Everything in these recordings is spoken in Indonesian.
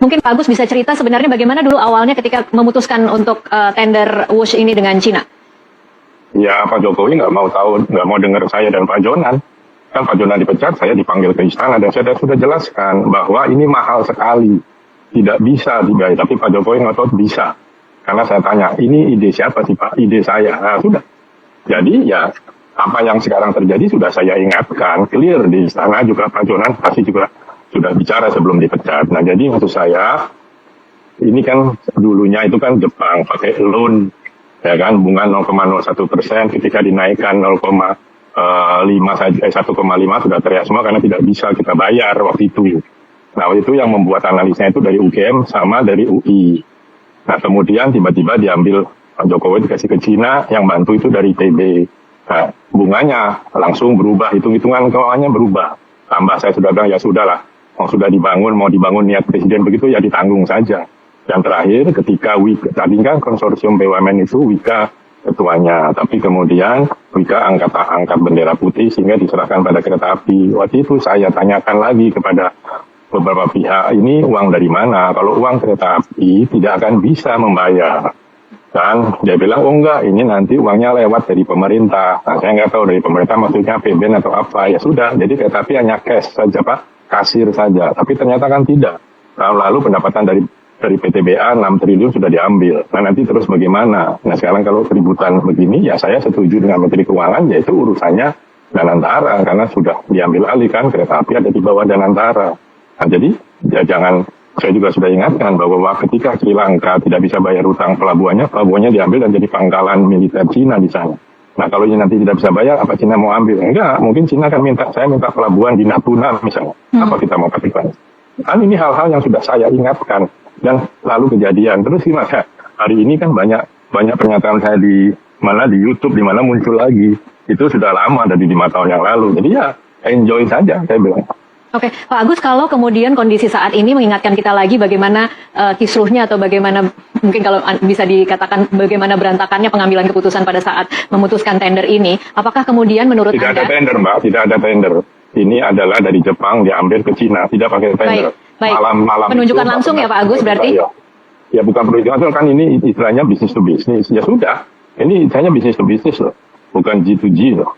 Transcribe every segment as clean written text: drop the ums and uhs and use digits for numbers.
Mungkin Pak Agus bisa cerita sebenarnya bagaimana dulu awalnya ketika memutuskan untuk tender WUSH ini dengan Cina? Ya, Pak Jokowi nggak mau tahu, nggak mau dengar saya dan Pak Jonan. Kan Pak Jonan dipecat, saya dipanggil ke istana dan saya sudah jelaskan bahwa ini mahal sekali, tidak bisa dibayar. Tapi Pak Jokowi nggak tahu bisa, karena saya tanya, ini ide siapa sih Pak? Ide saya. Nah, sudah. Jadi ya apa yang sekarang terjadi sudah saya ingatkan, clear di istana juga Pak Jonan pasti juga sudah bicara sebelum dipecat. Nah, jadi maksud saya ini kan dulunya itu kan Jepang pakai loan, ya kan, bunga 0,01%, ketika dinaikkan 0,5 saja, 1,5 sudah teriak semua karena tidak bisa kita bayar waktu itu. Nah, waktu itu yang membuat analisnya itu dari UGM sama dari UI. Nah, kemudian tiba-tiba diambil Pak Jokowi dikasih ke Cina, yang bantu itu dari ITB. Nah, bunganya langsung berubah, hitung-hitungan keuangannya berubah. Tambah saya sudah bilang, ya sudahlah, sudah dibangun, mau dibangun niat presiden begitu, ya ditanggung saja. Yang terakhir, ketika Wika, tadi kan konsorsium BUMN itu Wika ketuanya, tapi kemudian Wika angkat bendera putih sehingga diserahkan pada kereta api. Waktu itu saya tanyakan lagi kepada beberapa pihak, ini uang dari mana? Kalau uang kereta api tidak akan bisa membayar. Dan dia bilang, oh enggak, ini nanti uangnya lewat dari pemerintah. Nah, saya nggak tahu dari pemerintah maksudnya PBN atau apa. Ya sudah, jadi kereta api hanya cash saja Pak, kasir saja. Tapi ternyata kan tidak. Tahun lalu pendapatan dari PTBA 6 triliun sudah diambil. Nah, nanti terus bagaimana? Nah, sekarang kalau keributan begini, ya saya setuju dengan Menteri Keuangan, yaitu urusannya Danantara, karena sudah diambil alih kan, kereta api ada di bawah Danantara. Nah, jadi ya jangan, saya juga sudah ingatkan bahwa ketika Sri Lanka tidak bisa bayar utang pelabuhannya diambil dan jadi pangkalan militer Cina di sana. Nah, kalau ini nanti tidak bisa bayar, apa Cina mau ambil? Enggak, mungkin Cina akan saya minta pelabuhan di Natuna misalnya. Apa kita mau pakai? Kan ini hal-hal yang sudah saya ingatkan. Dan lalu kejadian. Terus gimana? Hari ini kan banyak pernyataan saya di YouTube, di mana muncul lagi. Itu sudah lama, dari 5 tahun yang lalu. Jadi ya, enjoy saja, saya bilang. Oke, Pak Agus, kalau kemudian kondisi saat ini mengingatkan kita lagi bagaimana kisruhnya atau bagaimana, mungkin kalau bisa dikatakan bagaimana berantakannya pengambilan keputusan pada saat memutuskan tender ini, apakah kemudian menurut Anda... Tidak ada tender, Mbak, tidak ada tender. Ini adalah dari Jepang diambil ke Cina, tidak pakai tender. Baik. Malam penunjukan itu, langsung ya Pak Agus berarti? Ya bukan penunjukan langsung, kan ini istilahnya bisnis to bisnis. Ya sudah, ini istilahnya bisnis to bisnis loh, bukan G2G loh.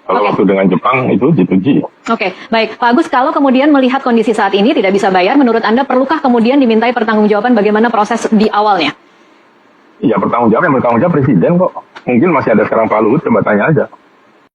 Kalau waktu dengan Jepang itu G2G. Oke, baik. Pak Agus, kalau kemudian melihat kondisi saat ini tidak bisa bayar, menurut Anda perlukah kemudian dimintai pertanggungjawaban bagaimana proses di awalnya? Ya bertanggung jawab Presiden kok. Mungkin masih ada sekarang Pak Luhut, coba tanya aja.